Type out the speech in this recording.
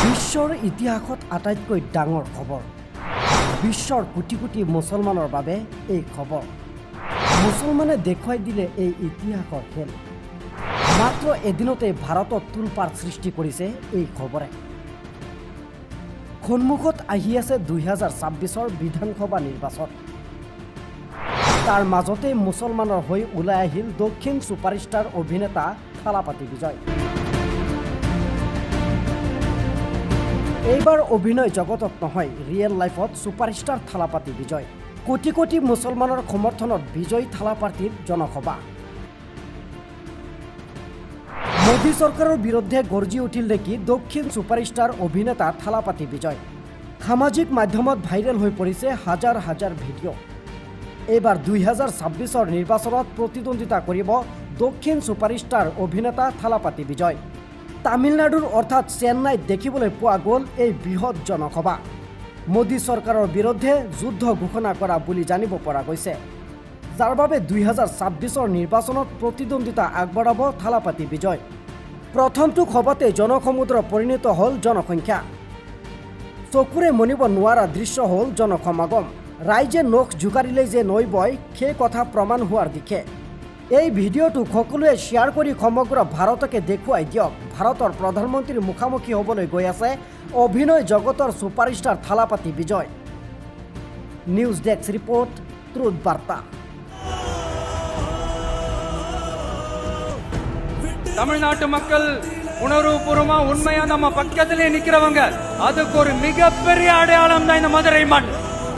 বিশ্বৰ ইতিহাসত আটাইতকৈ ডাঙৰ খবৰ বিশ্বৰ কোটি কোটি মুছলমানৰ বাবে এই খবৰ মুছলমানে দেখুৱাই দিলে এই ইতিহাসৰ খেল মাত্ৰ এদিনতে ভাৰতত তুলপাৰ সৃষ্টি কৰিছে এই খবৰে সন্মুখত আহি আছে 2026ৰ বিধানসভা নিৰ্বাচন তাৰ মাজতে মুছলমানৰ হৈ ওলাই আহিল দক্ষিণ সুপাৰষ্টাৰ অভিনেতা থালাপাতি বিজয় এইবাৰ অভিনয় জগতত নহয় ৰিয়েল লাইফত সুপাৰষ্টাৰ থালাপাতি বিজয় কোটি কোটি মুছলমানৰ সমৰ্থনত বিজয় থালাপাতিৰ জনসভা মোদী চৰকাৰৰ বিৰুদ্ধে গৰ্জি উঠিল দেখি দক্ষিণ সুপাৰষ্টাৰ অভিনেতা থালাপাতি বিজয় সামাজিক মাধ্যমত ভাইৰেল হৈ পৰিছে হাজাৰ হাজাৰ ভিডিঅ' এইবাৰ 2026ৰ নিৰ্বাচনত প্ৰতিদ্বন্দ্বিতা কৰিব দক্ষিণ সুপাৰষ্টাৰ অভিনেতা থালাপাতি বিজয় তামিলনাডুৰ অৰ্থাৎ চেন্নাইত দেখিবলৈ পোৱা গ'ল এই বৃহৎ জনসভা মোদী চৰকাৰৰ বিৰুদ্ধে যুদ্ধ ঘোষণা কৰা বুলি জানিব পৰা গৈছে যাৰ বাবে 2026ৰ নিৰ্বাচনত প্ৰতিদ্বন্দ্বিতা আগবঢ়াব থালাপাতি বিজয় প্ৰথমটো খবতে জনসমুদ্ৰ পৰিণত হ'ল জনসংখ্যা চকুৰে মনিব নোৱাৰা দৃশ্য হ'ল জনসমাগম ৰাইজে নখ জোকাৰিলে যে নৈ বয় সেই কথা প্ৰমাণ হোৱাৰ দিশে এই ভিডিঅ'টো সকলোৱে শ্বেয়াৰ কৰি সমগ্ৰ ভাৰতকে দেখুৱাই দিয়ক ভাৰতৰ প্ৰধানমন্ত্ৰীৰ মুখামুখি হ'বলৈ গৈ আছে অভিনয় জগতৰ সুপাৰষ্টাৰ থালাপাতি বিজয় নিউজ ডেস্ক ৰিপোৰ্ট ট্ৰুথ বাৰ্তা தமிழ்நாட்டு மக்கள் உணர்வுபூர்வமா உண்மையா நம்ம பக்கத்திலே நிக்கிறவங்க அதுக்கு ஒரு மிகப்பெரிய அடையாளம் தான் இந்த மதுரை மண்